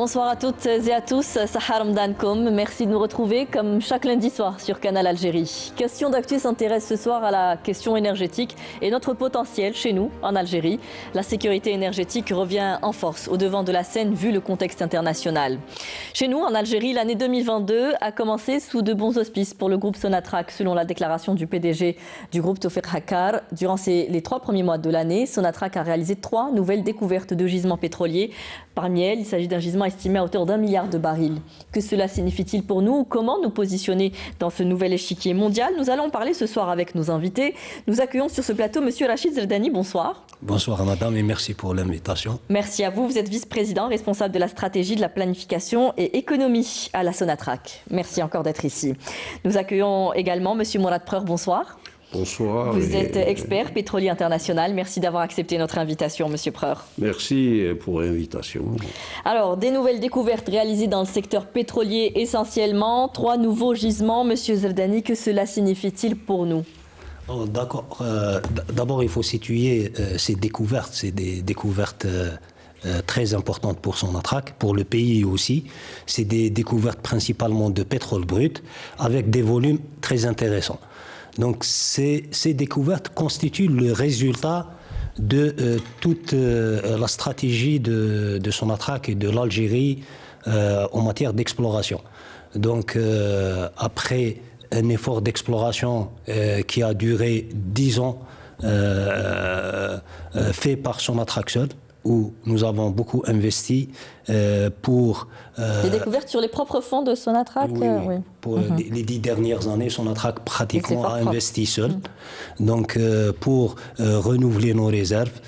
Bonsoir à toutes et à tous, Sahar Mdankom. Merci de nous retrouver comme chaque lundi soir sur Canal Algérie. Question d'actu s'intéresse ce soir à la question énergétique et notre potentiel chez nous, en Algérie. La sécurité énergétique revient en force au devant de la scène vu le contexte international. Chez nous, en Algérie, l'année 2022 a commencé sous de bons auspices pour le groupe Sonatrach, selon la déclaration du PDG du groupe Tawfiq Hakkar. Durant les 3 premiers mois de l'année, Sonatrach a réalisé 3 nouvelles découvertes de gisements pétroliers. Parmi elles, il s'agit d'un gisement estimé à hauteur d'1 milliard de barils. Que cela signifie-t-il pour nous? Comment nous positionner dans ce nouvel échiquier mondial? Nous allons parler ce soir avec nos invités. Nous accueillons sur ce plateau M. Rachid Zeldani. Bonsoir. Bonsoir madame et merci pour l'invitation. Merci à vous. Vous êtes vice-président responsable de la stratégie, de la planification et économie à la Sonatrach. Merci encore d'être ici. Nous accueillons également M. Mourad Preur. Bonsoir. Bonsoir. Vous êtes expert pétrolier international. Merci d'avoir accepté notre invitation, Monsieur Preur. Merci pour l'invitation. Alors, des nouvelles découvertes réalisées dans le secteur pétrolier essentiellement. 3 nouveaux gisements. Monsieur Zeldani, que cela signifie-t-il pour nous? Oh, d'accord. D'abord, il faut situer ces découvertes. C'est des découvertes très importantes pour Sonatrach, pour le pays aussi. C'est des découvertes principalement de pétrole brut avec des volumes très intéressants. Donc ces découvertes constituent le résultat de toute la stratégie de Sonatrach et de l'Algérie en matière d'exploration. Donc après un effort d'exploration qui a duré 10 ans fait par Sonatrach seul, où nous avons beaucoup investi pour... Des découvertes sur les propres fonds de Sonatrach? Oui. Pour les 10 dernières années, Sonatrach pratiquement a investi seul. Donc pour renouveler nos réserves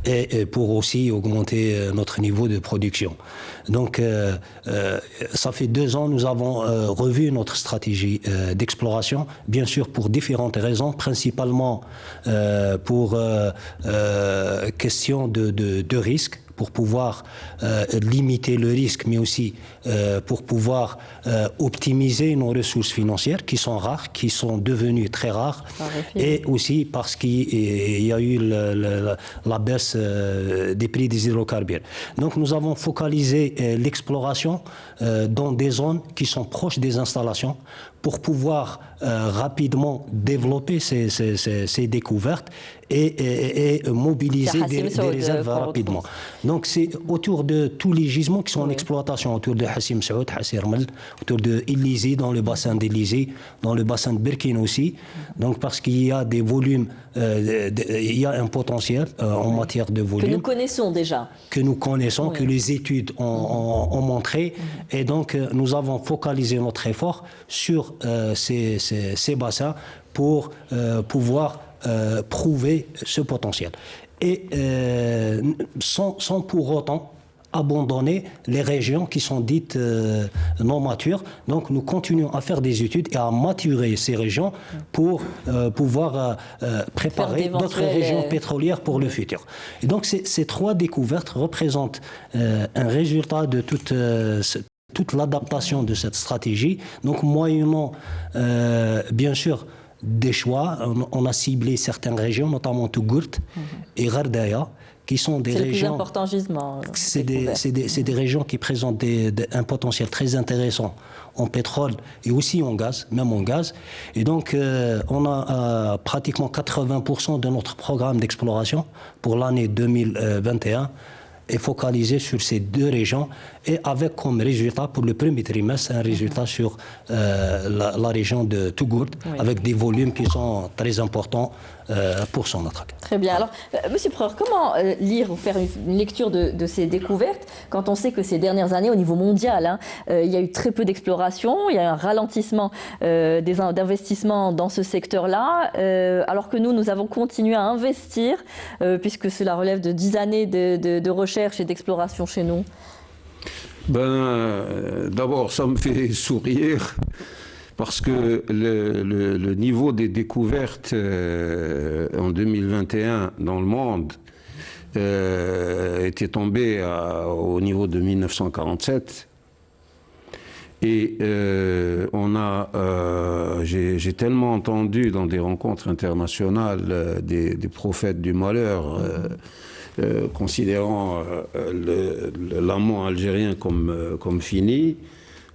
et pour aussi augmenter notre niveau de production. Donc ça fait 2 ans, nous avons revu notre stratégie d'exploration, bien sûr pour différentes raisons, principalement pour question de risque, pour pouvoir limiter le risque, mais aussi pour pouvoir optimiser nos ressources financières qui sont rares, qui sont devenues très rares, et aussi parce qu'il y a eu la baisse des prix des hydrocarbures. Donc nous avons focalisé l'exploration dans des zones qui sont proches des installations pour pouvoir rapidement développer ces découvertes et mobiliser des réserves rapidement. Donc c'est autour de tous les gisements qui sont en exploitation, autour de Hassim Saoud, Hassir Mel, autour de Illizi, dans le bassin d'Illizi, dans le bassin de Birkin aussi. Donc parce qu'il y a des volumes, il y a un potentiel en matière de volume. Que nous connaissons déjà. Que nous connaissons, que les études ont montré. Et donc nous avons focalisé notre effort sur ces bassins pour pouvoir prouver ce potentiel. Et sans pour autant abandonner les régions qui sont dites non matures. Donc nous continuons à faire des études et à maturer ces régions pour pouvoir préparer d'autres régions pétrolières pour le futur. Et donc ces 3 découvertes représentent un résultat de toute l'adaptation de cette stratégie. Donc moyennant bien sûr des choix, on a ciblé certaines régions, notamment Tougourt et Gardaya, qui sont des régions... C'est le plus important gisement. C'est des régions qui présentent un potentiel très intéressant en pétrole et aussi en gaz, même en gaz. Et donc, on a pratiquement 80% de notre programme d'exploration pour l'année 2021 est focalisé sur ces 2 régions et avec comme résultat pour le premier trimestre un résultat sur la région de Tougourt avec des volumes qui sont très importants pour Sonatrach. Très bien. Alors, Monsieur Preur, comment lire ou faire une lecture de ces découvertes quand on sait que ces dernières années, au niveau mondial, il y a eu très peu d'exploration, il y a eu un ralentissement d'investissements dans ce secteur-là, alors que nous avons continué à investir, puisque cela relève de 10 années de recherche et d'exploration chez nous? D'abord, ça me fait sourire. Parce que le niveau des découvertes en 2021 dans le monde était tombé au niveau de 1947. Et j'ai tellement entendu dans des rencontres internationales des prophètes du malheur considérant l'amont algérien comme fini,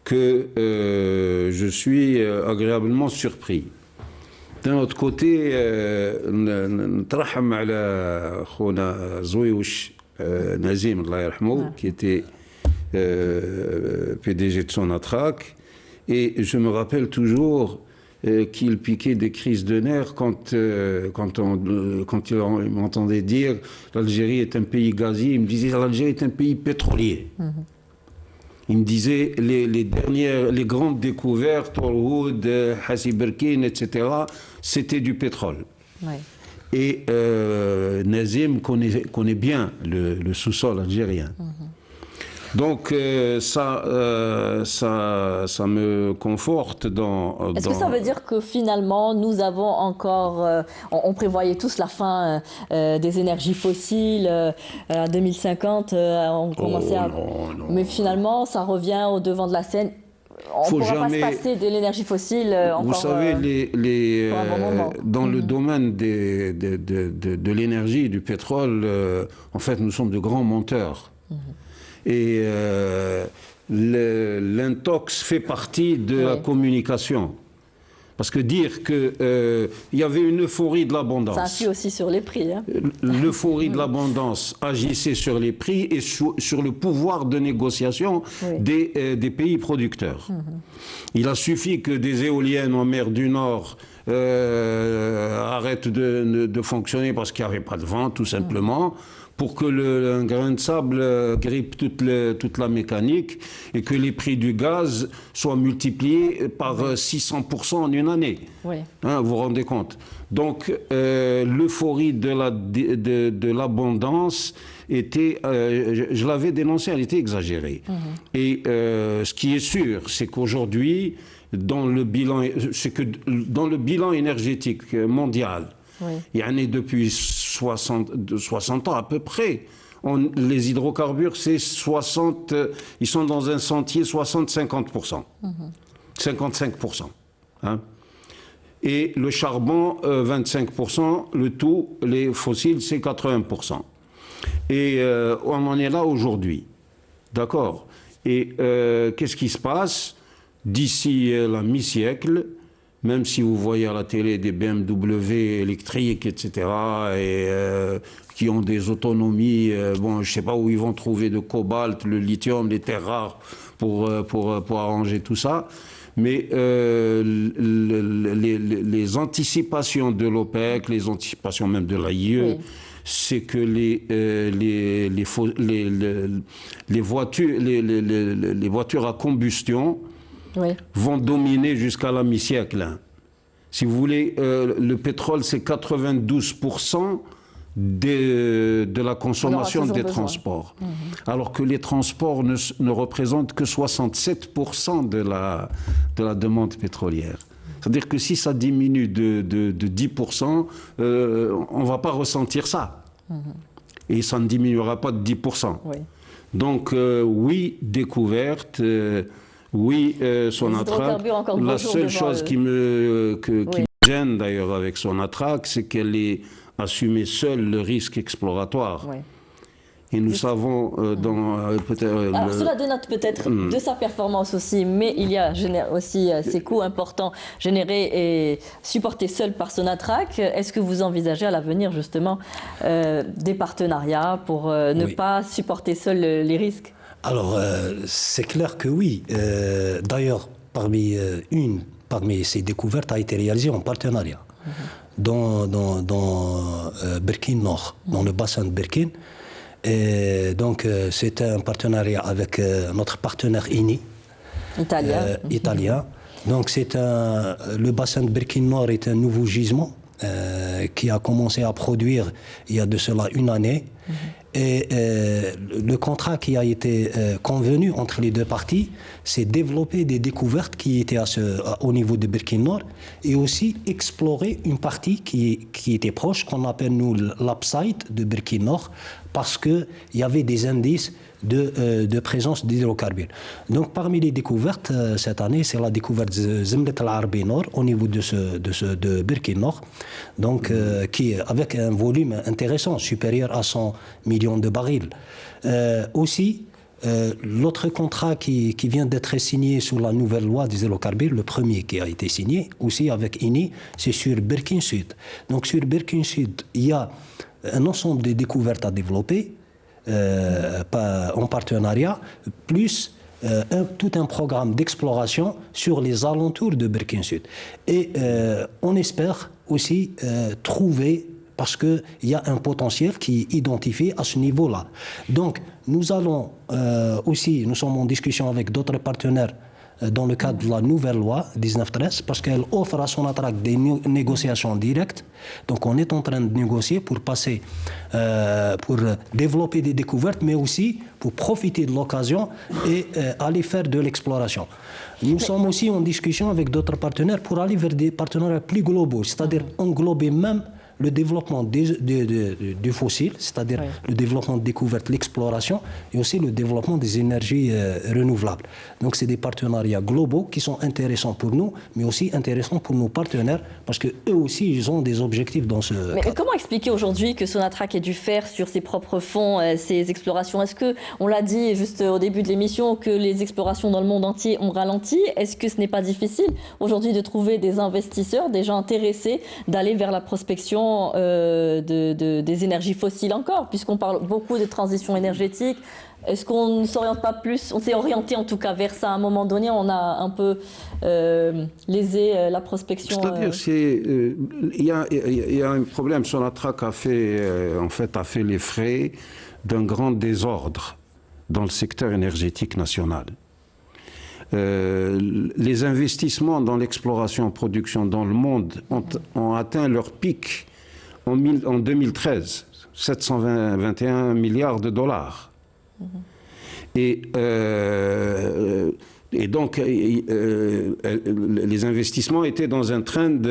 que je suis agréablement surpris. D'un autre côté, نترحم على خونا زويوش Nazim, Allah yarhamou, qui était PDG de Sonatrach, et je me rappelle toujours qu'il piquait des crises de nerfs quand il m'entendait dire l'Algérie est un pays gazier. Il me disait l'Algérie est un pays pétrolier. Il me disait les grandes découvertes, Orhoud, Hassi Berkine, etc., c'était du pétrole. Ouais. Et Nazim connaît bien le sous-sol algérien. Donc ça me conforte dans... Est-ce que ça veut dire que finalement nous avons encore... on prévoyait tous la fin des énergies fossiles en 2050, on commençait à... Non. Mais finalement ça revient au devant de la scène. On ne pourra pas se passer de l'énergie fossile encore. Vous savez, dans le domaine de l'énergie et du pétrole, en fait nous sommes de grands monteurs. Et l'intox fait partie de la communication. Parce que dire qu'il y avait une euphorie de l'abondance. Ça influe aussi sur les prix. Hein. L'euphorie de l'abondance agissait sur les prix et sur le pouvoir de négociation des pays producteurs. Il a suffi que des éoliennes en mer du Nord arrêtent de fonctionner parce qu'il n'y avait pas de vent, tout simplement, pour que un grain de sable grippe toute la mécanique et que les prix du gaz soient multipliés par 600% en une année. Oui. Hein, vous vous rendez compte? Donc, l'euphorie de l'abondance était, je l'avais dénoncée, elle était exagérée. Et ce qui est sûr, c'est qu'aujourd'hui, dans le bilan énergétique mondial, il y en a depuis 60 ans à peu près. Les hydrocarbures, c'est 60, ils sont dans un sentier 60-50%. 55%. Hein. Et le charbon, 25%, le tout, les fossiles, c'est 80%. Et on en est là aujourd'hui. D'accord? Et qu'est-ce qui se passe? D'ici la mi-siècle, même si vous voyez à la télé des BMW électriques, etc., et qui ont des autonomies, bon, je ne sais pas où ils vont trouver de cobalt, le lithium, les terres rares pour arranger tout ça, mais les anticipations de l'OPEC, les anticipations même de l'AIE, c'est que les voitures à combustion vont dominer jusqu'à la mi-siècle. Si vous voulez, le pétrole, c'est 92% de la consommation des transports. Alors que les transports ne représentent que 67% de la demande pétrolière. C'est-à-dire que si ça diminue de 10%, on ne va pas ressentir ça. Et ça ne diminuera pas de 10%. Donc, oui, découverte... Oui, Sonatrach. La seule chose qui me gêne d'ailleurs avec Sonatrach, c'est qu'elle ait assumé seule le risque exploratoire. Et nous savons Alors cela dénote peut-être de sa performance aussi, mais il y a aussi ces coûts importants générés et supportés seuls par Sonatrach. Est-ce que vous envisagez à l'avenir justement des partenariats pour ne pas supporter seul les risques? Alors, c'est clair que oui. D'ailleurs, parmi ces découvertes a été réalisée en partenariat dans Berkine Nord, dans le bassin de Berkine. Et donc, c'est un partenariat avec notre partenaire INI, italien. Donc, le bassin de Berkine Nord est un nouveau gisement qui a commencé à produire il y a de cela une année. Et le contrat qui a été convenu entre les deux parties, c'est développer des découvertes qui étaient au niveau de Berkine Nord et aussi explorer une partie qui était proche, qu'on appelle nous l'upside de Berkine Nord, parce qu'il y avait des indices de présence d'hydrocarbures. Donc parmi les découvertes cette année, c'est la découverte de Zemlet al-Arbi Nord au niveau de Birkin Nord, donc qui avec un volume intéressant, supérieur à 100 millions de barils. Aussi, l'autre contrat qui vient d'être signé sur la nouvelle loi des hydrocarbures, le premier qui a été signé aussi avec INI, c'est sur Birkin Sud. Donc sur Birkin Sud, il y a un ensemble de découvertes à développer en partenariat, plus tout un programme d'exploration sur les alentours de Birkin Sud. Et on espère aussi trouver, parce qu'il y a un potentiel qui est identifié à ce niveau-là. Donc, nous allons aussi, nous sommes en discussion avec d'autres partenaires dans le cadre de la nouvelle loi 1913, parce qu'elle offre à Sonatrach des négociations directes. Donc, on est en train de négocier pour passer, pour développer des découvertes, mais aussi pour profiter de l'occasion et aller faire de l'exploration. Nous sommes aussi en discussion avec d'autres partenaires pour aller vers des partenariats plus globaux, c'est-à-dire englober même le développement du fossile, c'est-à-dire le développement de découverte, l'exploration, et aussi le développement des énergies renouvelables. Donc c'est des partenariats globaux qui sont intéressants pour nous, mais aussi intéressants pour nos partenaires, parce qu'eux aussi, ils ont des objectifs dans ce cadre. Comment expliquer aujourd'hui que Sonatrach ait dû faire sur ses propres fonds ces explorations? Est-ce que, on l'a dit juste au début de l'émission, que les explorations dans le monde entier ont ralenti? Est-ce que ce n'est pas difficile aujourd'hui de trouver des investisseurs déjà intéressés d'aller vers la prospection des énergies fossiles encore, puisqu'on parle beaucoup de transition énergétique? Est-ce qu'on ne s'oriente pas plus? On s'est orienté en tout cas vers ça à un moment donné, on a un peu lésé la prospection. C'est-à-dire il y a un problème. Sonatrach a fait les frais d'un grand désordre dans le secteur énergétique national. Les investissements dans l'exploration-production dans le monde ont atteint leur pic en 2013, 721 milliards de dollars. Et donc, les investissements étaient dans un trend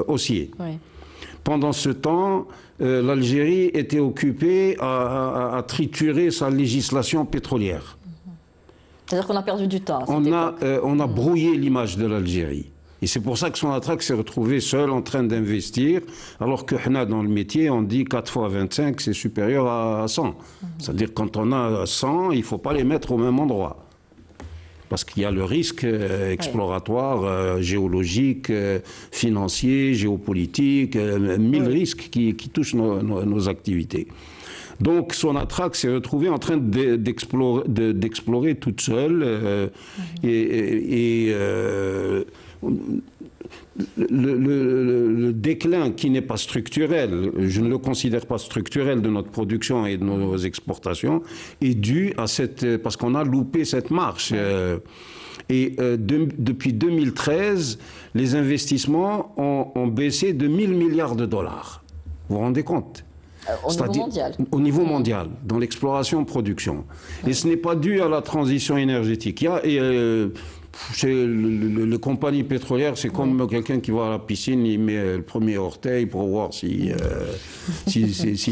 haussier. Oui. Pendant ce temps, l'Algérie était occupée à triturer sa législation pétrolière. C'est-à-dire qu'on a perdu du temps. On a brouillé l'image de l'Algérie. Et c'est pour ça que Sonatrach s'est retrouvé seul en train d'investir, alors que dans le métier, on dit 4 fois 25, c'est supérieur à 100. C'est-à-dire quand on a 100, il ne faut pas les mettre au même endroit. Parce qu'il y a le risque exploratoire, géologique, financier, géopolitique, 1000 risques qui touchent nos activités. Donc Sonatrach s'est retrouvé en train d'explorer toute seule le déclin qui n'est pas structurel, je ne le considère pas structurel, de notre production et de nos exportations, est dû à parce qu'on a loupé cette marche. Depuis 2013, les investissements ont baissé de 1000 milliards de dollars. Vous vous rendez compte? Au niveau mondial. Au niveau mondial, dans l'exploration-production. Et ce n'est pas dû à la transition énergétique. Chez les compagnies pétrolières, c'est comme quelqu'un qui va à la piscine, il met le premier orteil pour voir si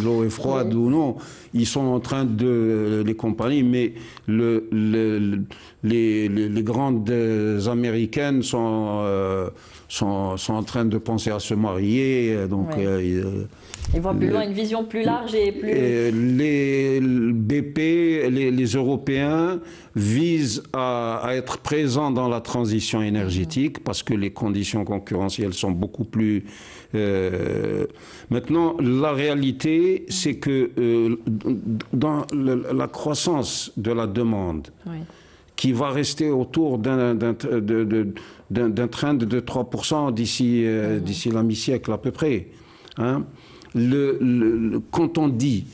l'eau est froide ou non. Ils sont en train les compagnies, mais les grandes américaines sont en train de penser à se marier. Donc, ils voient plus loin, une vision plus large et plus... Les BP, les Européens visent à être présents dans la transition énergétique parce que les conditions concurrentielles sont beaucoup plus... Maintenant, la réalité, c'est que dans la croissance de la demande, qui va rester autour d'un trend de 3% d'ici la mi-siècle à peu près, hein, quand on dit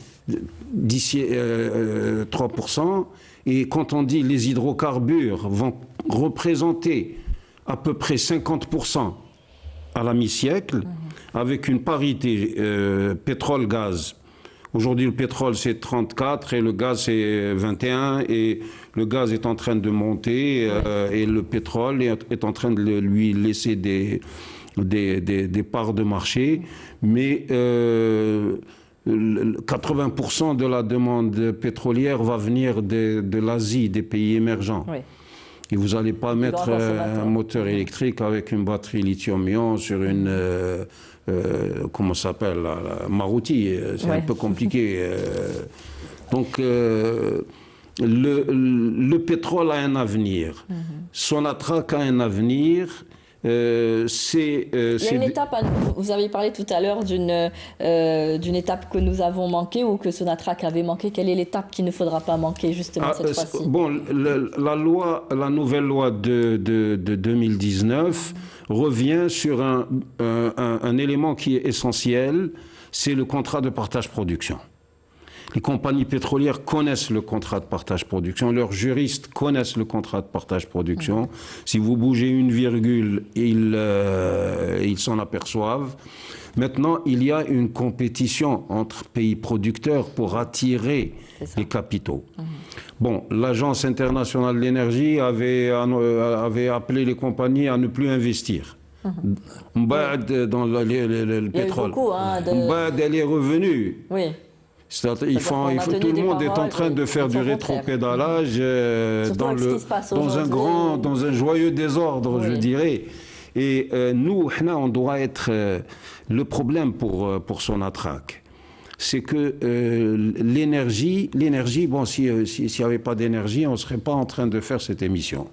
d'ici 3%, et quand on dit les hydrocarbures vont représenter à peu près 50% à la mi-siècle, avec une parité pétrole-gaz. Aujourd'hui, le pétrole, c'est 34 et le gaz, c'est 21. Et le gaz est en train de monter et le pétrole est en train de lui laisser des parts de marché. Mais 80% de la demande pétrolière va venir de l'Asie, des pays émergents. Oui. Et vous n'allez pas mettre un moteur électrique avec une batterie lithium-ion sur une, comment ça s'appelle, la Maruti. C'est un peu compliqué. Donc, le pétrole a un avenir. Sonatrach a un avenir. Il y a une étape, vous avez parlé tout à l'heure d'une étape que nous avons manquée ou que Sonatrach avait manqué. Quelle est l'étape qu'il ne faudra pas manquer justement cette fois-ci? Bon, la nouvelle loi de 2019 revient sur un élément qui est essentiel, c'est le contrat de partage-production. Les compagnies pétrolières connaissent le contrat de partage-production, leurs juristes connaissent le contrat de partage-production. Si vous bougez une virgule, ils s'en aperçoivent. Maintenant, il y a une compétition entre pays producteurs pour attirer les capitaux. Bon, l'Agence internationale de l'énergie avait appelé les compagnies à ne plus investir. Dans le pétrole. Les revenus. Oui. Tout le monde est en train de faire du rétropédalage dans un joyeux désordre, je dirais. Et nous, on doit être... le problème pour Sonatrach, c'est que l'énergie, bon, s'il n'y avait pas d'énergie, on ne serait pas en train de faire cette émission.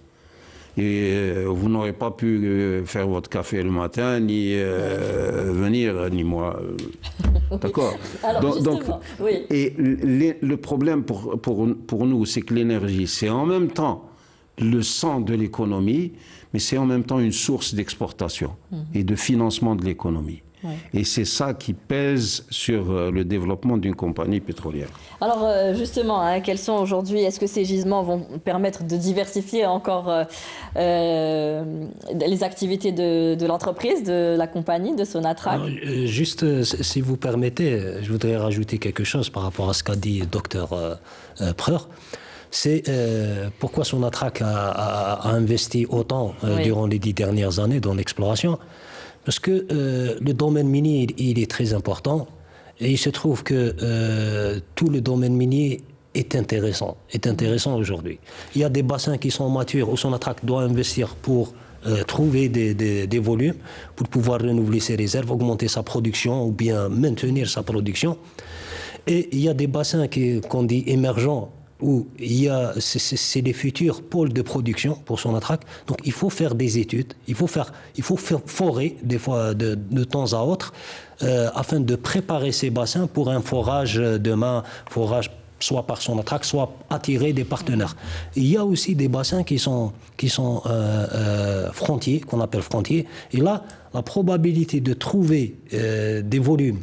Et vous n'aurez pas pu faire votre café le matin, ni venir, ni moi. D'accord. Donc, oui. Et le problème pour nous, c'est que l'énergie, c'est en même temps le sang de l'économie, mais c'est en même temps une source d'exportation et de financement de l'économie. Ouais. Et c'est ça qui pèse sur le développement d'une compagnie pétrolière. Alors justement, quels sont aujourd'hui, est-ce que ces gisements vont permettre de diversifier encore les activités de l'entreprise, de la compagnie, de Sonatrach? Juste, si vous permettez, je voudrais rajouter quelque chose par rapport à ce qu'a dit le docteur Preur. C'est pourquoi Sonatrach a investi autant durant les 10 dernières années dans l'exploration. Parce que le domaine minier, il est très important et il se trouve que tout le domaine minier est intéressant aujourd'hui. Il y a des bassins qui sont matures où Sonatrach doit investir pour trouver des volumes, pour pouvoir renouveler ses réserves, augmenter sa production ou bien maintenir sa production. Et il y a des bassins qu'on dit émergents, où c'est les futurs pôles de production pour Sonatrach. Donc il faut faire des études, il faut faire forer des fois de temps à autre afin de préparer ces bassins pour un forage demain, soit par Sonatrach, soit attirer des partenaires. Il y a aussi des bassins qui sont frontiers, qu'on appelle frontiers. Et là, la probabilité de trouver des volumes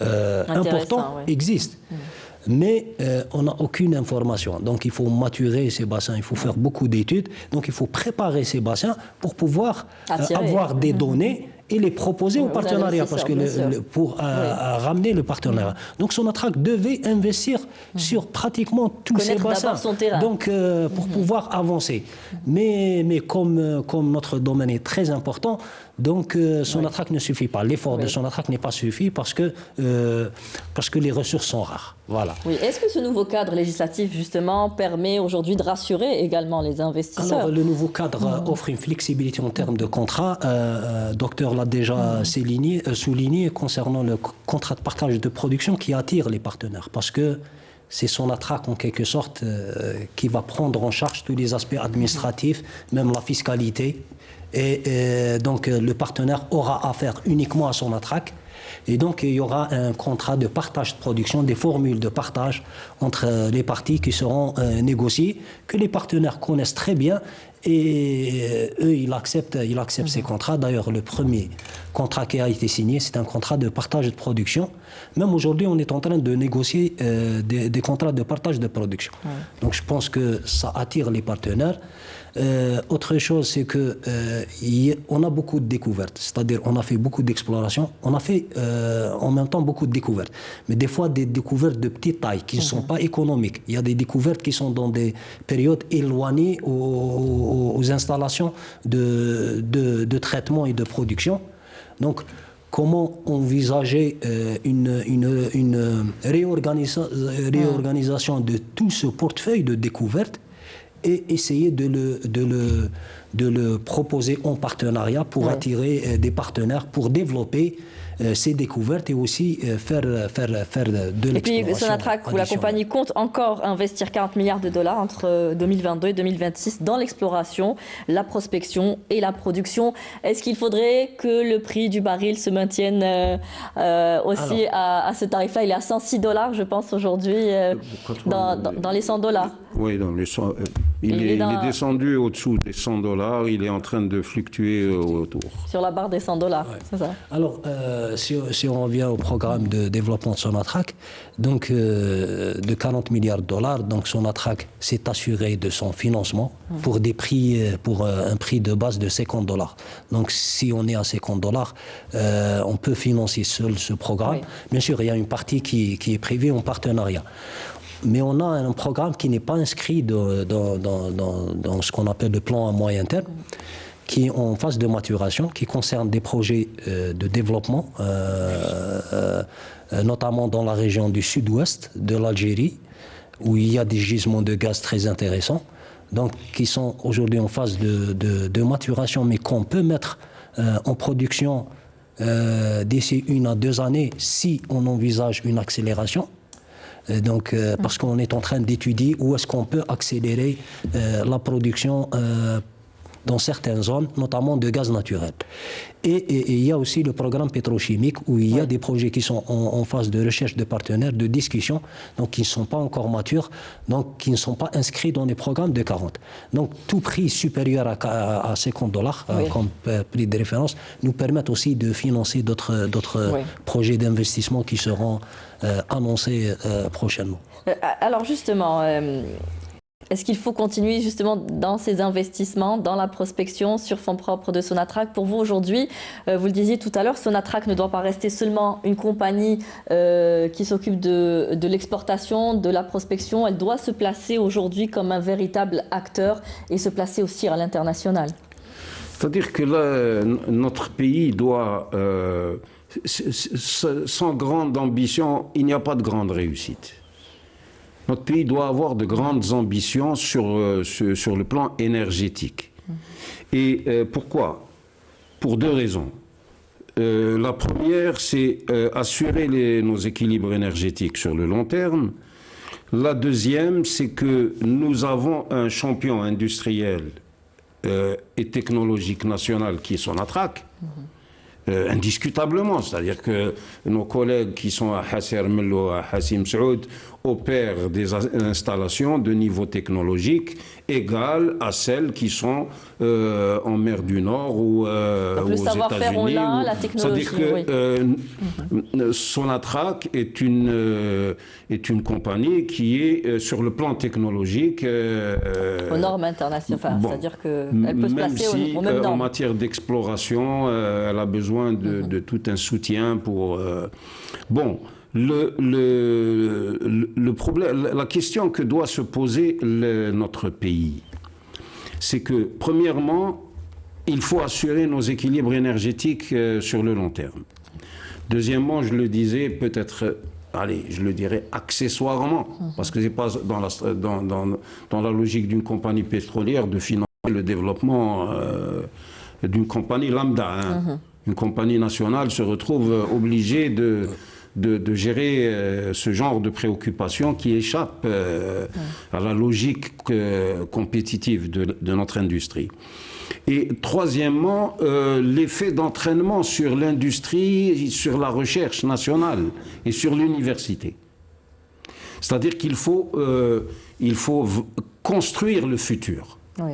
importants existe. Mais on n'a aucune information. Donc il faut maturer ces bassins, il faut faire beaucoup d'études. Donc il faut préparer ces bassins pour pouvoir avoir des données et les proposer au partenariat, parce que pour ramener le partenariat. Donc Sonatrach devait investir sur pratiquement tous ces bassins, donc pour pouvoir avancer. Mais comme notre domaine est très important, donc Sonatrach ne suffit pas. L'effort de Sonatrach n'est pas suffi parce que les ressources sont rares. Voilà. Oui. Est-ce que ce nouveau cadre législatif, justement, permet aujourd'hui de rassurer également les investisseurs? Alors, le nouveau cadre offre une flexibilité en termes de contrat. Docteur l'a déjà souligné concernant le contrat de partage de production qui attire les partenaires. Parce que c'est Sonatrach, en quelque sorte, qui va prendre en charge tous les aspects administratifs, même la fiscalité. Et donc, le partenaire aura affaire uniquement à Sonatrach. Et donc, il y aura un contrat de partage de production, des formules de partage entre les parties qui seront négociées, que les partenaires connaissent très bien. Et eux, ils acceptent ces contrats. D'ailleurs, le premier contrat qui a été signé, c'est un contrat de partage de production. Même aujourd'hui, on est en train de négocier des contrats de partage de production. Donc, je pense que ça attire les partenaires. Autre chose, c'est que on a beaucoup de découvertes, c'est-à-dire on a fait beaucoup d'exploration, on a fait en même temps beaucoup de découvertes, mais des fois des découvertes de petite taille qui ne sont pas économiques. Il y a des découvertes qui sont dans des périodes éloignées aux installations de traitement et de production. Donc, comment envisager une réorganisation de tout ce portefeuille de découvertes et essayer de le proposer en partenariat pour attirer des partenaires, pour développer ces découvertes et aussi faire de l'exploration. Et puis Sonatrach, où la compagnie compte encore investir 40 milliards de dollars entre 2022 et 2026 dans l'exploration, la prospection et la production. Est-ce qu'il faudrait que le prix du baril se maintienne aussi à ce tarif-là? Il est à 106 dollars, je pense, aujourd'hui, dans les 100 dollars. Oui, dans les 100, il est descendu au-dessous des 100 dollars, il est en train de fluctuer autour. Sur la barre des 100 dollars, c'est ça. Alors, si on revient au programme de développement de Sonatrach, donc de 40 milliards de dollars, donc Sonatrach s'est assuré de son financement pour des prix, pour un prix de base de 50 dollars. Donc, si on est à 50 dollars, on peut financer seul ce programme. Oui. Bien sûr, il y a une partie qui est prévue en partenariat. Mais on a un programme qui n'est pas inscrit dans ce qu'on appelle le plan à moyen terme, qui est en phase de maturation, qui concerne des projets de développement, notamment dans la région du sud-ouest de l'Algérie, où il y a des gisements de gaz très intéressants, donc qui sont aujourd'hui en phase de maturation, mais qu'on peut mettre en production d'ici 1 à 2 années si on envisage une accélération. Donc, parce qu'on est en train d'étudier où est-ce qu'on peut accélérer la production dans certaines zones, notamment de gaz naturel. Et il y a aussi le programme pétrochimique où il y a des projets qui sont en phase de recherche de partenaires, de discussion, donc qui ne sont pas encore matures, donc qui ne sont pas inscrits dans les programmes de 40. Donc tout prix supérieur à 50 dollars comme prix de référence nous permettent aussi de financer d'autres projets d'investissement qui seront annoncés prochainement. Alors justement, est-ce qu'il faut continuer justement dans ces investissements, dans la prospection sur fonds propres de Sonatrach? Pour vous aujourd'hui, vous le disiez tout à l'heure, Sonatrach ne doit pas rester seulement une compagnie qui s'occupe de l'exportation, de la prospection. Elle doit se placer aujourd'hui comme un véritable acteur et se placer aussi à l'international. C'est-à-dire que là, notre pays doit, sans grande ambition, il n'y a pas de grande réussite. Notre pays doit avoir de grandes ambitions sur le plan énergétique. Et pourquoi? Pour 2 raisons. La première, c'est assurer nos équilibres énergétiques sur le long terme. La deuxième, c'est que nous avons un champion industriel et technologique national qui est Sonatrach. Indiscutablement, c'est-à-dire que nos collègues qui sont à Hasser Mello, à Hassim Saoud, opèrent des installations de niveau technologique égal à celles qui sont en mer du Nord ou aux États-Unis. La technologie, c'est-à-dire que Sonatrach est une compagnie qui est sur le plan technologique aux normes internationales. C'est-à-dire qu'elle peut se placer aux mêmes normes. En matière d'exploration, elle a besoin de tout un soutien pour... Bon, le problème, la question que doit se poser notre pays, c'est que, premièrement, il faut assurer nos équilibres énergétiques sur le long terme. Deuxièmement, je le disais, peut-être, allez, je le dirais accessoirement, parce que ce n'est pas dans la logique d'une compagnie pétrolière de financer le développement d'une compagnie lambda. Une compagnie nationale se retrouve obligée de gérer ce genre de préoccupations qui échappent à la logique compétitive de notre industrie. Et troisièmement, l'effet d'entraînement sur l'industrie, sur la recherche nationale et sur l'université. C'est-à-dire qu'il faut construire le futur. Oui.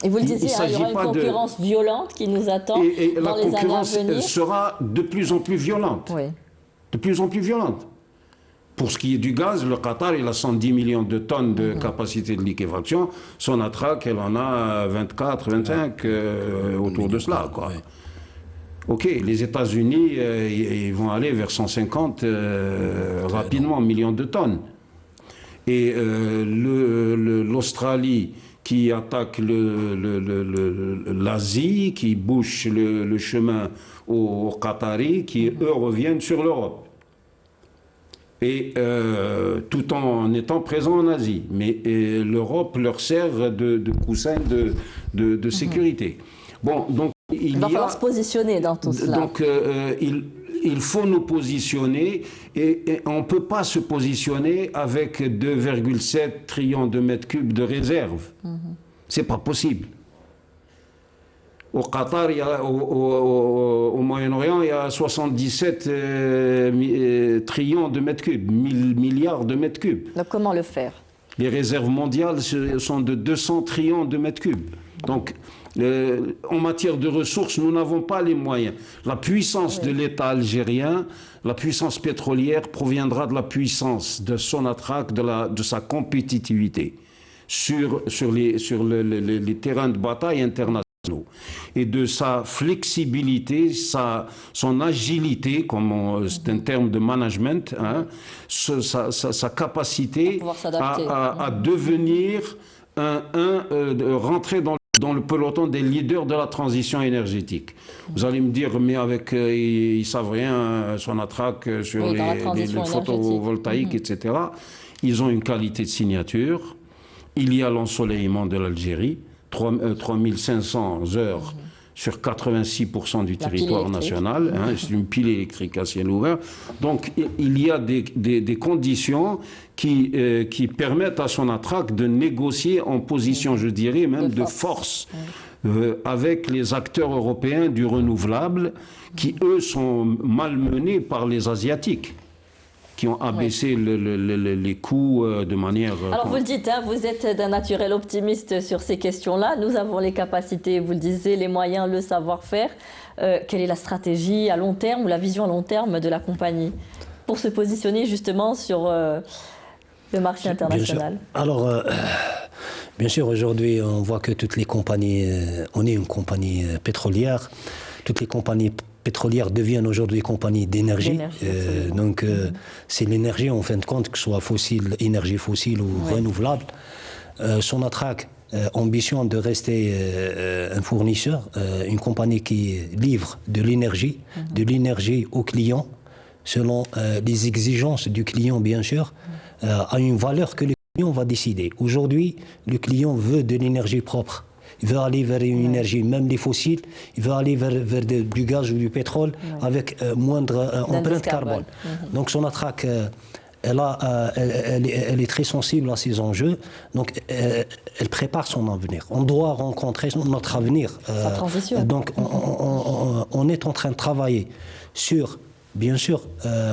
Et vous le disiez, il y aura une concurrence violente qui nous attend et dans les années à venir. La concurrence sera de plus en plus violente. Oui. De plus en plus violente. Pour ce qui est du gaz, le Qatar, il a 110 millions de tonnes de capacité de liquéfaction. Sonatrach, elle en a 24, 25, autour de cela, quoi. Ok, les États-Unis, ils vont aller vers 150 rapidement millions de tonnes. Et l'Australie, qui attaquent l'Asie, qui bouchent le chemin aux Qataris, qui eux reviennent sur l'Europe. Et tout en étant présents en Asie. Mais l'Europe leur sert de coussin de sécurité. Bon, donc il va falloir se positionner dans tout cela. Donc il faut nous positionner et on ne peut pas se positionner avec 2,7 trillions de mètres cubes de réserve. C'est pas possible. Au Qatar, au Moyen-Orient, il y a 77 trillions de mètres cubes, 1000 milliards de mètres cubes. Donc comment le faire? Les réserves mondiales sont de 200 trillions de mètres cubes. Donc, en matière de ressources, nous n'avons pas les moyens. La puissance de l'État algérien, la puissance pétrolière proviendra de la puissance de Sonatrach, de sa compétitivité sur les terrains de bataille internationaux et de sa flexibilité, son agilité, c'est un terme de management, hein, sa capacité à devenir rentrer dans le peloton des leaders de la transition énergétique. Vous allez me dire, mais ils ne savent rien, Sonatrach, sur les photovoltaïques, etc. Ils ont une qualité de signature. Il y a l'ensoleillement de l'Algérie, 3500 heures sur 86% du territoire national. Hein, c'est une pile électrique à ciel ouvert. Donc, il y a des conditions qui permettent à Sonatrach de négocier en position, je dirais, même de force, avec les acteurs européens du renouvelable, qui, eux, sont malmenés par les Asiatiques, qui ont abaissé les coûts de manière... Alors vous le dites, hein, vous êtes d'un naturel optimiste sur ces questions-là. Nous avons les capacités, vous le disiez, les moyens, le savoir-faire. Quelle est la stratégie à long terme ou la vision à long terme de la compagnie pour se positionner justement sur le marché international? Alors, bien sûr, aujourd'hui, on voit que toutes les compagnies, on est une compagnie pétrolière, toutes les compagnies pétrolières deviennent aujourd'hui compagnies d'énergie. Donc, c'est l'énergie, en fin de compte, que ce soit fossile, énergie fossile ou renouvelable. Sonatrach ambition de rester un fournisseur, une compagnie qui livre de l'énergie aux clients, selon les exigences du client, bien sûr, à une valeur que le client va décider. Aujourd'hui, le client veut de l'énergie propre. Il veut aller vers une énergie, même les fossiles, il veut aller vers du gaz ou du pétrole avec moindre empreinte carbone. Donc Sonatrach, elle est très sensible à ces enjeux, donc elle prépare son avenir. On doit rencontrer notre avenir. Sa transition. Donc on est en train de travailler sur, bien sûr,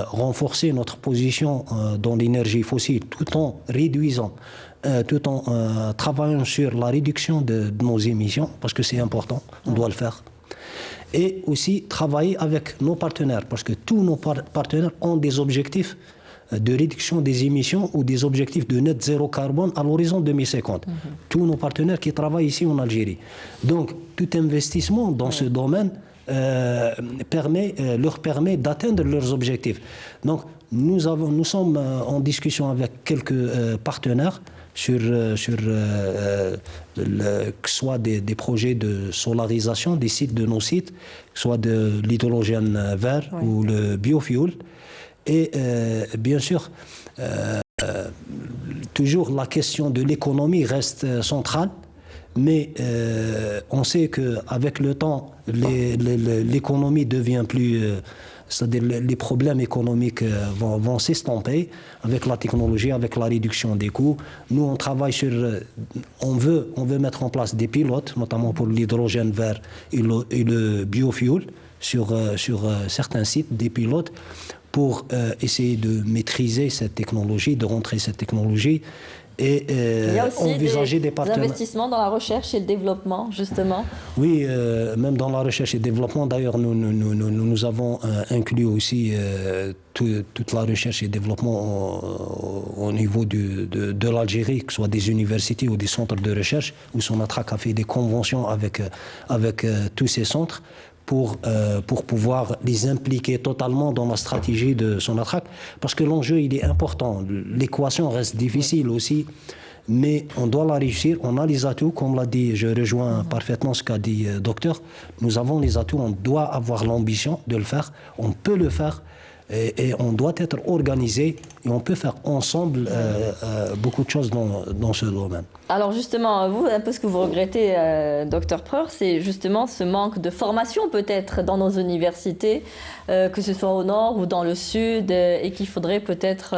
renforcer notre position dans l'énergie fossile, tout en réduisant, tout en travaillant sur la réduction de nos émissions, parce que c'est important, on doit le faire. Et aussi travailler avec nos partenaires, parce que tous nos partenaires ont des objectifs de réduction des émissions ou des objectifs de net zéro carbone à l'horizon 2050. Tous nos partenaires qui travaillent ici en Algérie. Donc, tout investissement dans ce domaine leur permet d'atteindre leurs objectifs. Donc, nous sommes en discussion avec quelques partenaires sur que ce soit des projets de solarisation des sites de nos sites, que ce soit de l'hydrogène vert ou le biofuel. Et bien sûr, toujours la question de l'économie reste centrale, mais on sait qu'avec le temps, l'économie devient plus... c'est-à-dire les problèmes économiques vont s'estomper avec la technologie, avec la réduction des coûts. Nous, on travaille sur... On veut mettre en place des pilotes, notamment pour l'hydrogène vert et le biofuel, sur certains sites, des pilotes, pour essayer de maîtriser cette technologie, de rentrer cette technologie et envisager des partenaires. Investissements dans la recherche et le développement, justement. Oui, même dans la recherche et le développement. D'ailleurs, nous avons inclus aussi toute la recherche et le développement au niveau de l'Algérie, que ce soit des universités ou des centres de recherche, où Sonatrach a fait des conventions avec tous ces centres, pour pouvoir les impliquer totalement dans la stratégie de Sonatrach, parce que l'enjeu, il est important. L'équation reste difficile aussi, mais on doit la réussir. On a les atouts, comme l'a dit, je rejoins parfaitement ce qu'a dit le docteur. Nous avons les atouts, on doit avoir l'ambition de le faire, on peut le faire. Et on doit être organisé et on peut faire ensemble beaucoup de choses dans ce domaine. Alors justement, vous, un peu ce que vous regrettez, Dr Preur, c'est justement ce manque de formation peut-être dans nos universités, que ce soit au nord ou dans le sud, et qu'il faudrait peut-être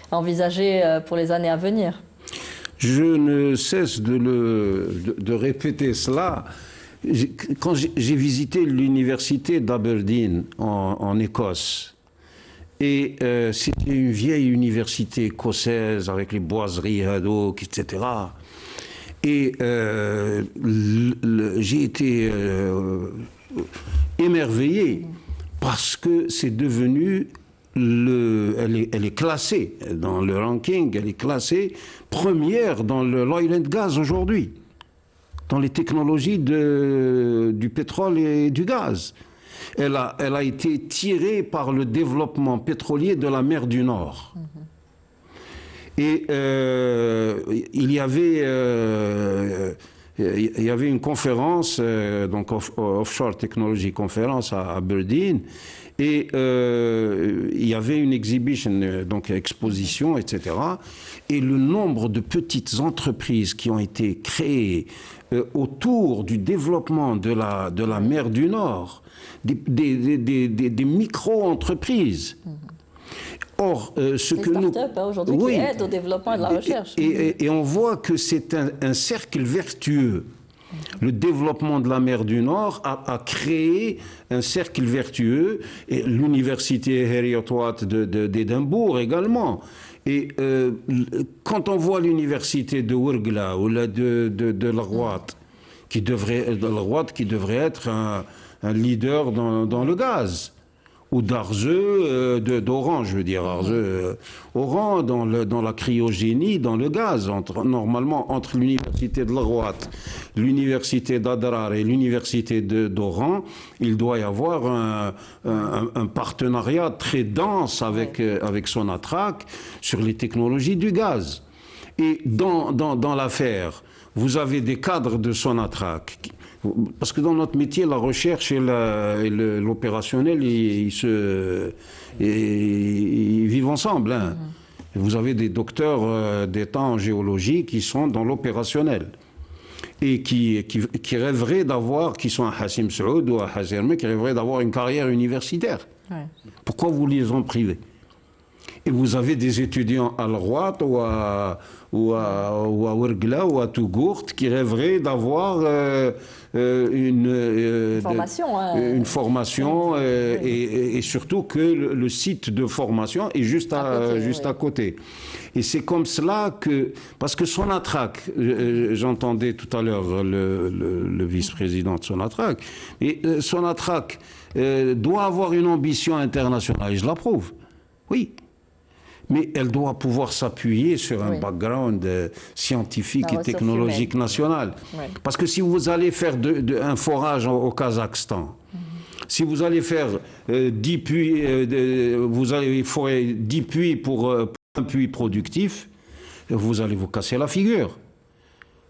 envisager pour les années à venir. Je ne cesse de répéter cela. Quand j'ai visité l'université d'Aberdeen en Écosse, et c'était une vieille université écossaise avec les boiseries Haddock, etc. Et j'ai été émerveillé parce que c'est devenu, elle est classée dans le ranking, elle est classée première dans l'oil and gas aujourd'hui, dans les technologies du pétrole et du gaz. Elle a été tirée par le développement pétrolier de la mer du Nord. Et il y avait une conférence, donc Offshore Technology Conference à Aberdeen, et il y avait une exhibition, donc exposition, etc. Et le nombre de petites entreprises qui ont été créées autour du développement de la mer du Nord, des micro-entreprises. Or, ce les que nous... start-up aujourd'hui qui aident au développement et de la recherche. Et on voit que c'est un cercle vertueux. Le développement de la mer du Nord a créé un cercle vertueux, et l'université Heriot-Watt d'Édimbourg également. Et quand on voit l'université de Ouargla ou de Larwatt, qui devrait être un leader dans le gaz, ou d'Arzeu, d'Oran, je veux dire, Oran dans la cryogénie, dans le gaz, normalement entre l'université de Larwatt, l'université d'Adrar et l'université d'Oran, il doit y avoir un partenariat très dense avec Sonatrach sur les technologies du gaz. Et dans l'affaire, vous avez des cadres de Sonatrach. Parce que dans notre métier, la recherche et l'opérationnel, ils vivent ensemble. Hein. Vous avez des docteurs d'État en géologie qui sont dans l'opérationnel et qui rêveraient d'avoir, qui sont à Hassim Saoud ou à Hazerme, qui rêveraient d'avoir une carrière universitaire. Ouais. Pourquoi vous les en privez? Et vous avez des étudiants à Larwatt ou à Ouargla ou à Tougourt qui rêveraient d'avoir une formation et surtout que le site de formation est juste à côté. Et c'est comme cela que... Parce que Sonatrach, j'entendais tout à l'heure le vice-président de Sonatrach, et Sonatrach doit avoir une ambition internationale, et je l'approuve. Oui. Mais elle doit pouvoir s'appuyer sur un background scientifique et technologique national. Oui. Parce que si vous allez faire un forage au Kazakhstan, si vous allez faire 10 puits, vous allez forer 10 puits pour un puits productif, vous allez vous casser la figure.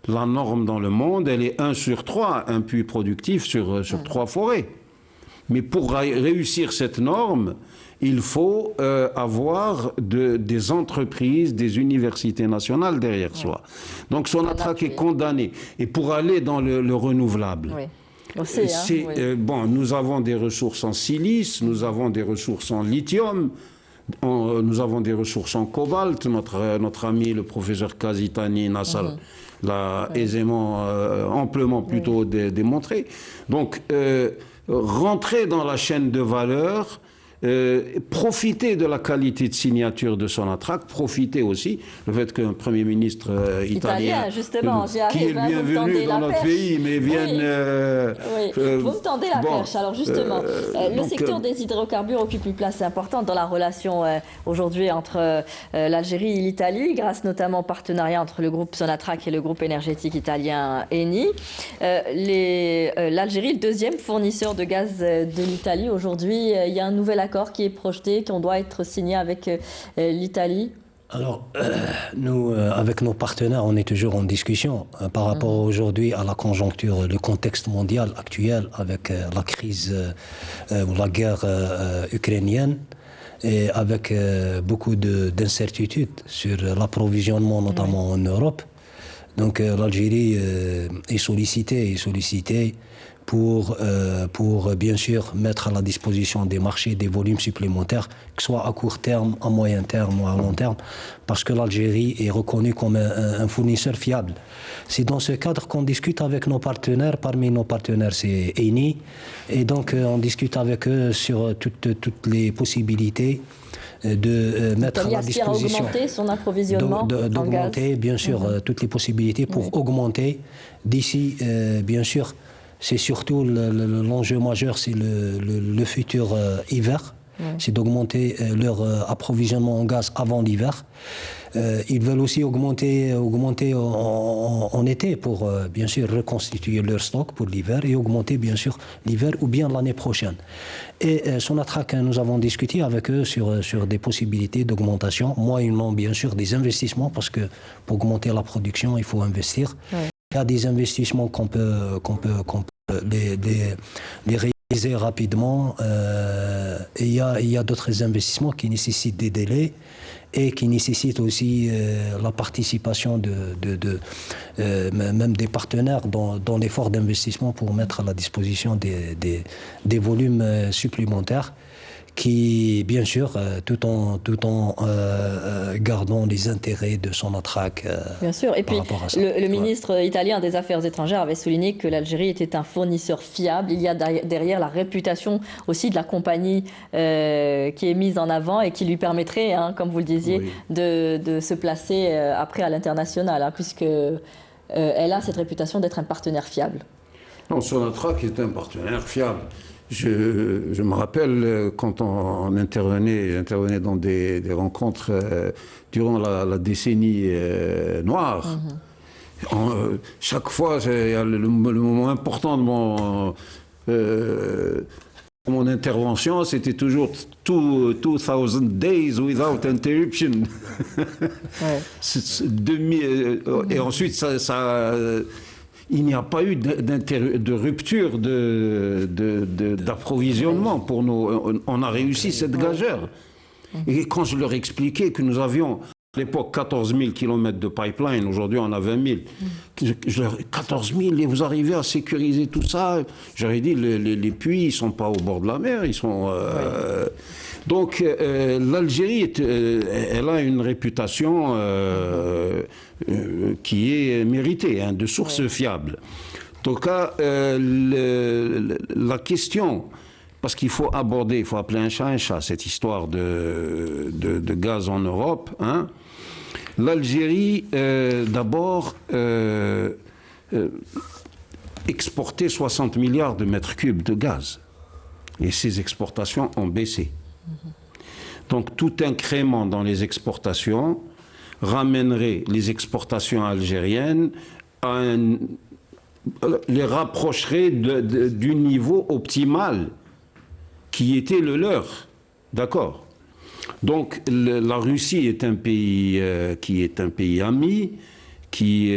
La norme dans le monde, elle est 1 sur 3, un puits productif sur 3 forêts. Mais pour réussir cette norme, il faut avoir des entreprises, des universités nationales derrière soi. Donc Sonatrach est condamné. Et pour aller dans le renouvelable, bon, nous avons des ressources en silice, nous avons des ressources en lithium, nous avons des ressources en cobalt. Notre ami, le professeur Kazitani Nassar, l'a aisément, amplement plutôt démontré. Donc, rentrer dans la chaîne de valeur, profiter de la qualité de signature de Sonatrach, profiter aussi le fait qu'un Premier ministre italien, justement, qui est le bienvenu dans notre pays, mais vienne... vous me tendez la perche. Alors justement, le secteur des hydrocarbures occupe une place importante dans la relation aujourd'hui entre l'Algérie et l'Italie, grâce notamment au partenariat entre le groupe Sonatrach et le groupe énergétique italien Eni. L'Algérie, le deuxième fournisseur de gaz de l'Italie aujourd'hui, il y a un nouvel accord qui est projeté, qu'on doit être signé avec l'Italie. Alors, nous, avec nos partenaires, on est toujours en discussion par rapport aujourd'hui à la conjoncture, le contexte mondial actuel avec la crise ou la guerre ukrainienne et avec beaucoup d'incertitudes sur l'approvisionnement, notamment en Europe. Donc, l'Algérie est sollicitée pour bien sûr mettre à la disposition des marchés des volumes supplémentaires, que ce soit à court terme, à moyen terme ou à long terme, parce que l'Algérie est reconnue comme un fournisseur fiable. C'est dans ce cadre qu'on discute avec nos partenaires. Parmi nos partenaires, c'est Eni. Et donc, on discute avec eux sur toutes les possibilités de mettre à la disposition, augmenter son approvisionnement d'augmenter bien sûr toutes les possibilités pour augmenter d'ici, bien sûr. C'est surtout l'enjeu majeur, c'est le futur hiver. C'est d'augmenter leur approvisionnement en gaz avant l'hiver. Ils veulent aussi augmenter en été pour, bien sûr, reconstituer leur stock pour l'hiver et augmenter, bien sûr, l'hiver ou bien l'année prochaine. Et Sonatrach, nous avons discuté avec eux sur des possibilités d'augmentation, moyennant, bien sûr, des investissements, parce que pour augmenter la production, il faut investir. Il y a des investissements qu'on peut les réaliser rapidement. Et il y a d'autres investissements qui nécessitent des délais et qui nécessitent aussi la participation même des partenaires dans l'effort d'investissement pour mettre à la disposition des volumes supplémentaires qui, bien sûr, tout en gardant les intérêts de Sonatrach. Bien sûr. Et puis, le ministre italien des Affaires étrangères avait souligné que l'Algérie était un fournisseur fiable. Il y a derrière la réputation aussi de la compagnie qui est mise en avant et qui lui permettrait, comme vous le disiez, de se placer après à l'international, puisque elle a cette réputation d'être un partenaire fiable. Non, Sonatrach est un partenaire fiable. Je me rappelle quand on intervenait dans des rencontres durant la décennie noire. Chaque fois, le moment important de mon intervention, c'était toujours 2000 days without interruption. Et ensuite, il n'y a pas eu de rupture d'approvisionnement pour nous. On a réussi cette gageure. Et quand je leur expliquais que nous avions à l'époque 14 000 km de pipeline, aujourd'hui on a 20 000. 14 000 et vous arrivez à sécuriser tout ça. J'aurais dit, les puits, ils ne sont pas au bord de la mer, ils sont... Donc l'Algérie, elle a une réputation qui est méritée, de source fiable. En tout cas, la question, parce qu'il faut aborder, il faut appeler un chat, cette histoire de gaz en Europe. L'Algérie, d'abord, exportait 60 milliards de mètres cubes de gaz. Et ces exportations ont baissé. Donc tout incrément dans les exportations ramènerait les exportations algériennes les rapprocherait du niveau optimal qui était le leur. D'accord? Donc la Russie est un pays qui est un pays ami, qui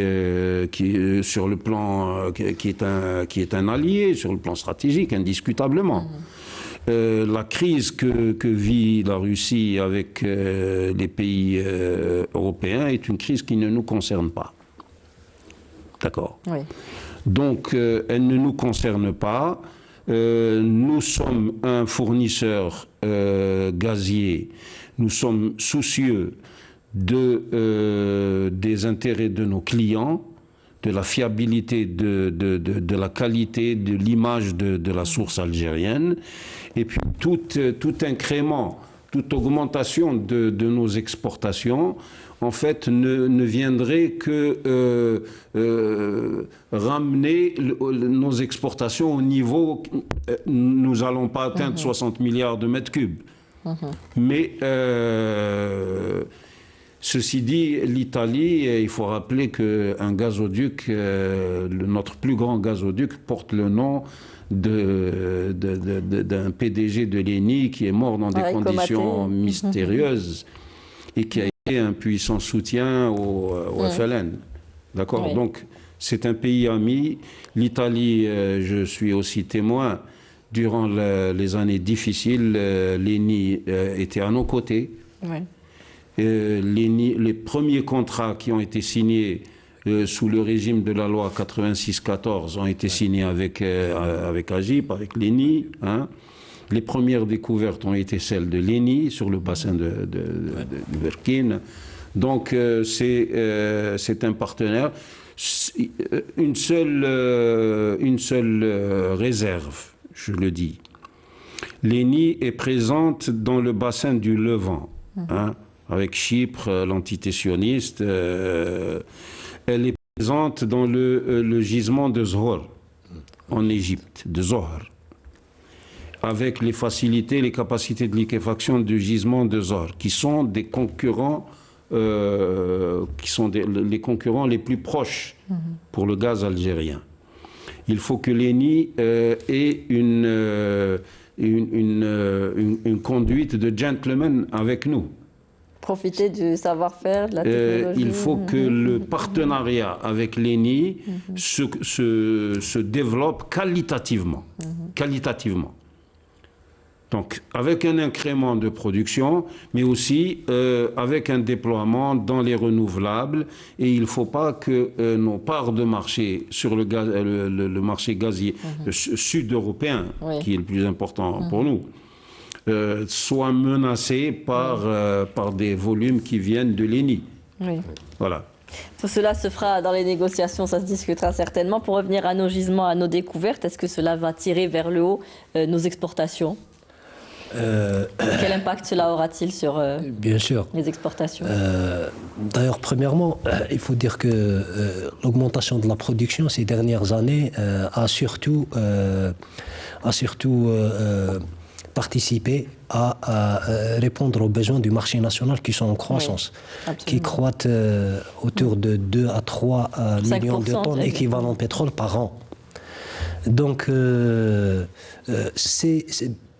sur le plan qui est un allié sur le plan stratégique indiscutablement. La crise que vit la Russie avec les pays européens est une crise qui ne nous concerne pas. D'accord? Oui. Donc, elle ne nous concerne pas. Nous sommes un fournisseur gazier. Nous sommes soucieux des intérêts de nos clients, de la fiabilité, de la qualité, de l'image de la source algérienne. Et puis tout incrément, toute augmentation de nos exportations, en fait, ne viendrait que ramener nos exportations au niveau... nous n'allons pas atteindre 60 milliards de mètres cubes. Mais... ceci dit, l'Italie, il faut rappeler qu'un gazoduc, notre plus grand gazoduc, porte le nom d'un PDG de l'ENI qui est mort dans des conditions mystérieuses et qui a un puissant soutien au FLN. D'accord? Oui. Donc, c'est un pays ami. L'Italie, je suis aussi témoin. Durant les années difficiles, l'ENI était à nos côtés. Oui. Les premiers contrats qui ont été signés sous le régime de la loi 86-14 ont été signés avec AGIP, avec l'ENI. Hein. Les premières découvertes ont été celles de l'ENI sur le bassin de Berkine. Donc c'est un partenaire. Une seule réserve, je le dis. L'ENI est présente dans le bassin du Levant, hein, avec Chypre, l'entité sioniste. Elle est présente dans le gisement de Zohr, en Égypte, de Zohr, avec les facilités, les capacités de liquéfaction du gisement de Zohr, qui sont des concurrents, les concurrents les plus proches pour le gaz algérien. Il faut que l'ENI ait une conduite de gentleman avec nous. Profiter du savoir-faire, de la technologie. Il faut que le partenariat avec l'ENI se développe qualitativement. Qualitativement. Donc, avec un incrément de production, mais aussi avec un déploiement dans les renouvelables. Et il ne faut pas que nos parts de marché sur le marché gazier sud-européen, qui est le plus important pour nous, soient menacées par des volumes qui viennent de l'ENI. Oui. Voilà. Tout cela se fera dans les négociations, ça se discutera certainement. Pour revenir à nos gisements, à nos découvertes, est-ce que cela va tirer vers le haut nos exportations ? Quel impact cela aura-t-il sur bien sûr. les exportations? D'ailleurs, premièrement, il faut dire que l'augmentation de la production ces dernières années a surtout participé à répondre aux besoins du marché national qui sont en croissance, qui croîtent autour de 2 à 3 millions de tonnes équivalent pétrole par an. Donc,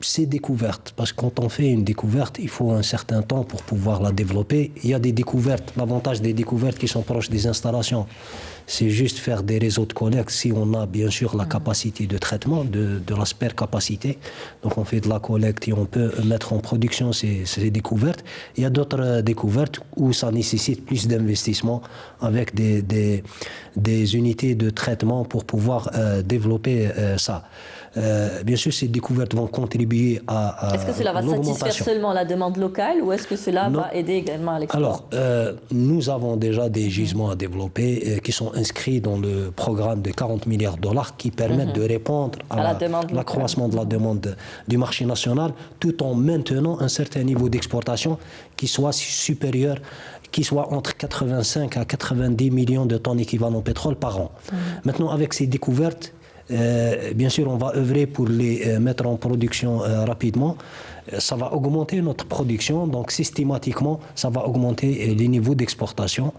c'est découverte, parce que quand on fait une découverte, il faut un certain temps pour pouvoir la développer. Il y a des découvertes, l'avantage des découvertes qui sont proches des installations, c'est juste faire des réseaux de collecte si on a bien sûr la capacité de traitement, de la spare capacité. Donc on fait de la collecte et on peut mettre en production ces découvertes. Il y a d'autres découvertes où ça nécessite plus d'investissement avec des unités de traitement pour pouvoir développer ça. Bien sûr, ces découvertes vont contribuer à Est-ce que cela va satisfaire seulement la demande locale ou est-ce que cela va aider également à l'export? Alors, nous avons déjà des gisements à développer qui sont inscrits dans le programme de 40 milliards de dollars qui permettent de répondre à l'accroissement de la demande du marché national tout en maintenant un certain niveau d'exportation qui soit supérieur, qui soit entre 85 à 90 millions de tonnes équivalent pétrole par an. Maintenant, avec ces découvertes, bien sûr, on va œuvrer pour les mettre en production rapidement. Ça va augmenter notre production, donc systématiquement, ça va augmenter les niveaux d'exportation.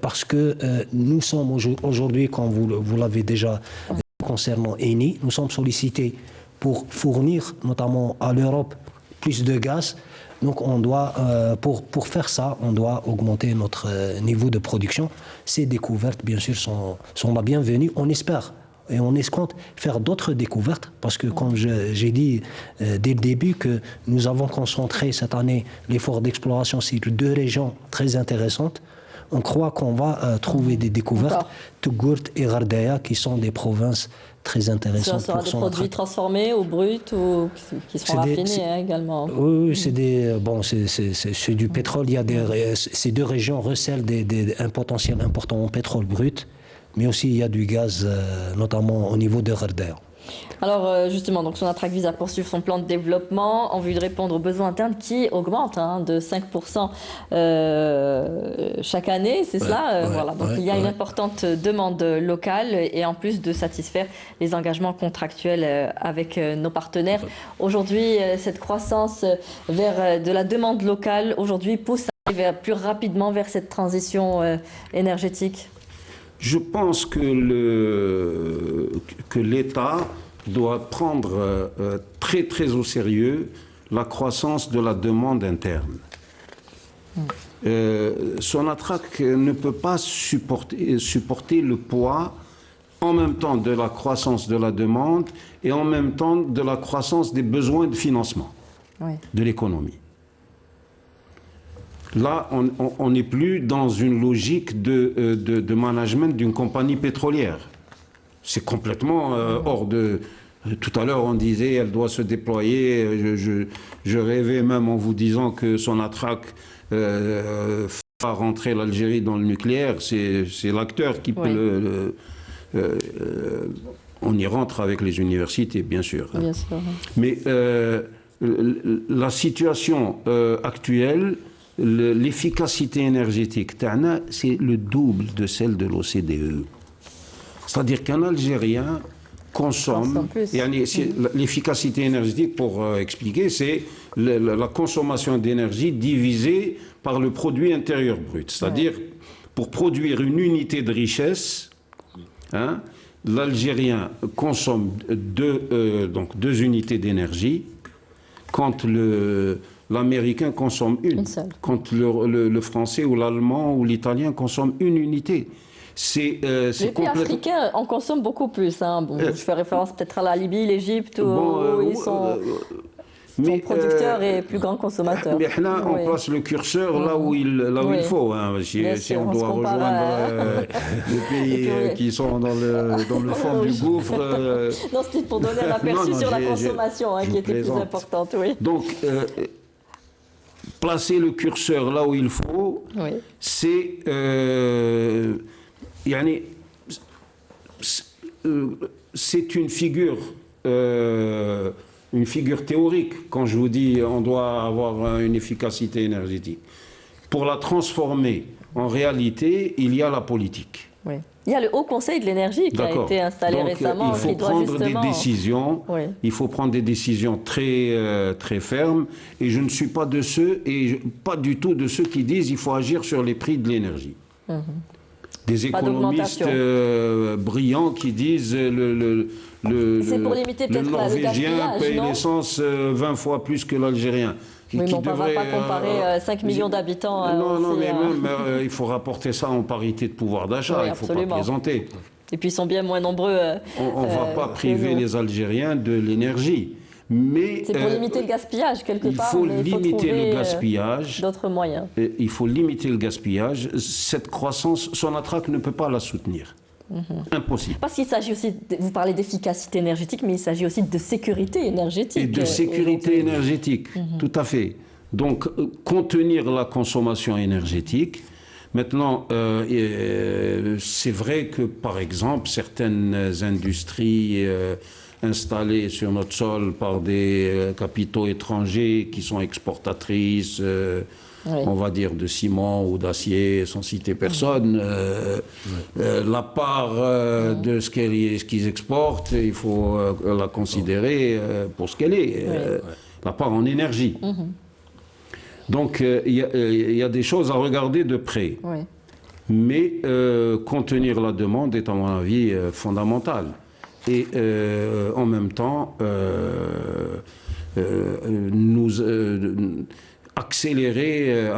Parce que nous sommes aujourd'hui, comme vous l'avez déjà concernant ENI, nous sommes sollicités pour fournir notamment à l'Europe plus de gaz. Donc on doit, pour faire ça, on doit augmenter notre niveau de production. Ces découvertes, bien sûr, sont la bienvenue. On espère et on escompte faire d'autres découvertes parce que, comme j'ai dit dès le début, que nous avons concentré cette année l'effort d'exploration sur 2 régions très intéressantes. On croit qu'on va trouver des découvertes, Tougourt et Ghardaïa, qui sont des provinces très intéressantes. Ce sera des produits transformés ou bruts ou qui seront raffinés également. Oui, c'est du pétrole. Ces 2 régions recèlent un potentiel important en pétrole brut, mais aussi il y a du gaz, notamment au niveau de Ghardaïa. Alors justement, donc Sonatrach vise à poursuivre son plan de développement en vue de répondre aux besoins internes qui augmentent de 5% chaque année, c'est cela. Voilà. Donc il y a une importante demande locale et en plus de satisfaire les engagements contractuels avec nos partenaires. Aujourd'hui, cette croissance vers de la demande locale aujourd'hui pousse à aller plus rapidement vers cette transition énergétique. Je pense que l'État doit prendre très très au sérieux la croissance de la demande interne. Sonatrach ne peut pas supporter le poids en même temps de la croissance de la demande et en même temps de la croissance des besoins de financement de l'économie. Là, on n'est plus dans une logique de management d'une compagnie pétrolière. C'est complètement hors de... Tout à l'heure, on disait elle doit se déployer. Je rêvais même en vous disant que Sonatrach fera rentrer l'Algérie dans le nucléaire. C'est l'acteur qui peut on y rentre avec les universités, bien sûr. Bien sûr. Mais la situation actuelle, l'efficacité énergétique, c'est le double de celle de l'OCDE. C'est-à-dire qu'un Algérien consomme, l'efficacité énergétique, pour expliquer, c'est la consommation d'énergie divisée par le produit intérieur brut. C'est-à-dire, pour produire une unité de richesse, l'Algérien consomme deux unités d'énergie, quand l'Américain consomme une quand le Français ou l'Allemand ou l'Italien consomme une unité. Les pays africains en consomment beaucoup plus. Bon, je fais référence peut-être à la Libye, l'Égypte, où ils sont producteurs et plus grands consommateurs. Mais là, on place le curseur là où il faut. Si on doit rejoindre les pays qui sont dans le fond du gouffre... Non, c'était pour donner un aperçu sur la consommation qui était plus importante. Oui. Donc, placer le curseur là où il faut, c'est... c'est une figure théorique quand je vous dis on doit avoir une efficacité énergétique. Pour la transformer en réalité, il y a la politique. Oui. Il y a le Haut Conseil de l'énergie qui a été installé récemment. Il faut prendre des décisions. Il faut prendre des décisions très fermes. Et je ne suis pas de ceux, et pas du tout de ceux qui disent qu'il faut agir sur les prix de l'énergie. Des économistes brillants qui disent le Norvégien paye l'essence 20 fois plus que l'Algérien. Oui, mais on ne va pas comparer 5 millions d'habitants. Non, mais même, il faut rapporter ça en parité de pouvoir d'achat, il ne faut pas plaisanter. Et puis ils sont bien moins nombreux. On ne va pas priver les Algériens de l'énergie. C'est pour limiter le gaspillage quelque part. Il faut limiter le gaspillage. D'autres moyens. Il faut limiter le gaspillage. Cette croissance, Sonatrach ne peut pas la soutenir. Impossible. Parce qu'il s'agit aussi, vous parlez d'efficacité énergétique, mais il s'agit aussi de sécurité énergétique. Et de sécurité énergétique, tout à fait. Donc, contenir la consommation énergétique. Maintenant, c'est vrai que, par exemple, certaines industries installées sur notre sol par des capitaux étrangers qui sont exportatrices, on va dire de ciment ou d'acier, sans citer personne, la part de ce qu'ils exportent, il faut la considérer pour ce qu'elle est, la part en énergie. Donc il y a des choses à regarder de près. Mais contenir la demande est à mon avis fondamental. Et en même temps, accélérer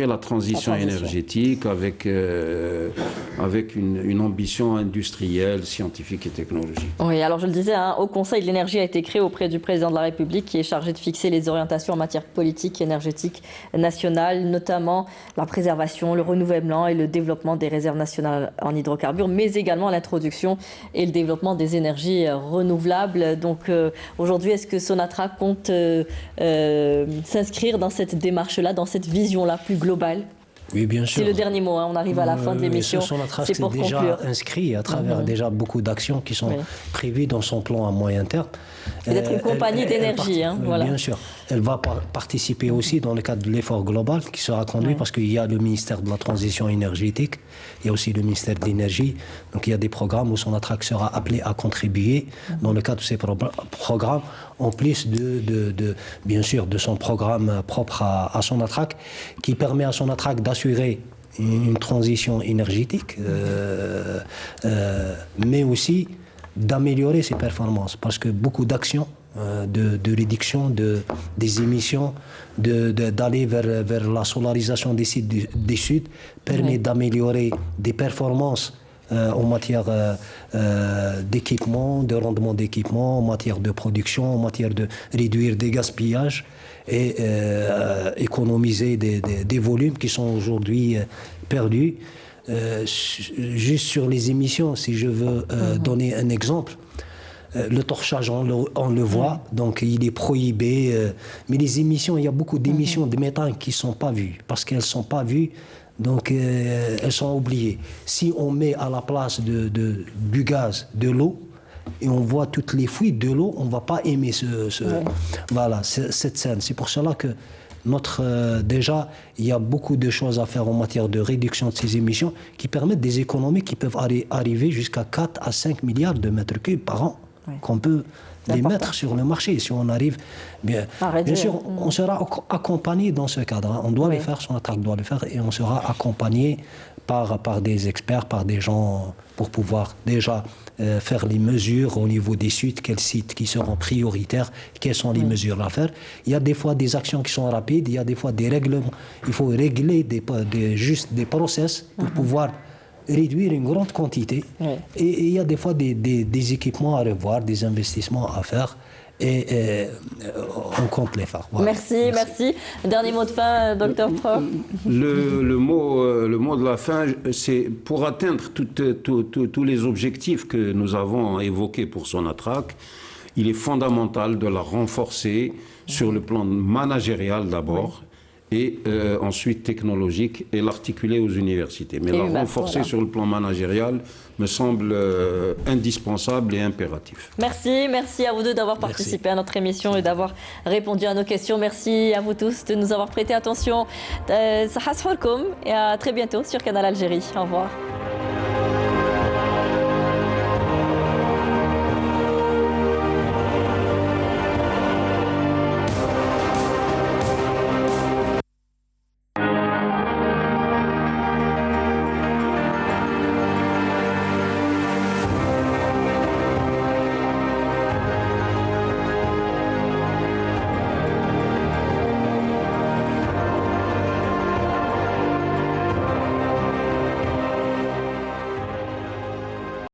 la transition énergétique avec une ambition industrielle, scientifique et technologique. Oui, alors je le disais, Haut Conseil de l'énergie a été créé auprès du président de la République qui est chargé de fixer les orientations en matière politique énergétique nationale, notamment la préservation, le renouvellement et le développement des réserves nationales en hydrocarbures, mais également l'introduction et le développement des énergies renouvelables. Donc aujourd'hui, est-ce que Sonatrach compte s'inscrire dans cette démarche-là, dans cette vision-là plus globale? Oui, bien sûr. C'est le dernier mot, on arrive à la fin de l'émission. C'est pour conclure. Déjà inscrit à travers déjà beaucoup d'actions qui sont prévues dans son plan à moyen terme. C'est d'être une compagnie d'énergie. Voilà. Bien sûr. Elle va participer aussi dans le cadre de l'effort global qui sera conduit parce qu'il y a le ministère de la Transition énergétique, il y a aussi le ministère de l'Énergie. Donc il y a des programmes où Sonatrach sera appelé à contribuer dans le cadre de ces programmes, en plus bien sûr de son programme propre à Sonatrach, qui permet à Sonatrach d'assurer une transition énergétique, mais aussi d'améliorer ses performances, parce que beaucoup d'actions de réduction des émissions, d'aller vers la solarisation des sites des Sud, permet d'améliorer des performances en matière d'équipement, de rendement d'équipement, en matière de production, en matière de réduire des gaspillages et économiser des volumes qui sont aujourd'hui perdus. Juste sur les émissions, si je veux donner un exemple, le torchage, on le voit, donc il est prohibé. Mais les émissions, il y a beaucoup d'émissions de méthane qui ne sont pas vues, parce qu'elles ne sont pas vues, donc elles sont oubliées. Si on met à la place du gaz de l'eau, et on voit toutes les fuites de l'eau, on ne va pas aimer voilà, cette scène. C'est pour cela que déjà, il y a beaucoup de choses à faire en matière de réduction de ces émissions qui permettent des économies qui peuvent arriver jusqu'à 4 à 5 milliards de mètres cubes par an qu'on peut les mettre sur le marché. Si on arrive, bien sûr, on sera accompagné dans ce cadre. On doit le faire, son attaque doit le faire, et on sera accompagné par des experts, par des gens pour pouvoir déjà faire les mesures au niveau des sites, quels sites qui seront prioritaires, quelles sont les mesures à faire. Il y a des fois des actions qui sont rapides, il y a des fois des règlements. Il faut régler juste des process pour pouvoir réduire une grande quantité. Et il y a des fois des équipements à revoir, des investissements à faire. Et on compte les faire. Voilà. Merci. Dernier mot de fin, Dr Pro. Le mot de la fin, c'est pour atteindre tous les objectifs que nous avons évoqués pour Sonatrach, il est fondamental de la renforcer sur le plan managérial d'abord, et ensuite technologique, et l'articuler aux universités. Mais la renforcer sur le plan managérial me semble indispensable et impératif. Merci à vous deux d'avoir participé à notre émission et d'avoir répondu à nos questions. Merci à vous tous de nous avoir prêté attention. Et à très bientôt sur Canal Algérie. Au revoir.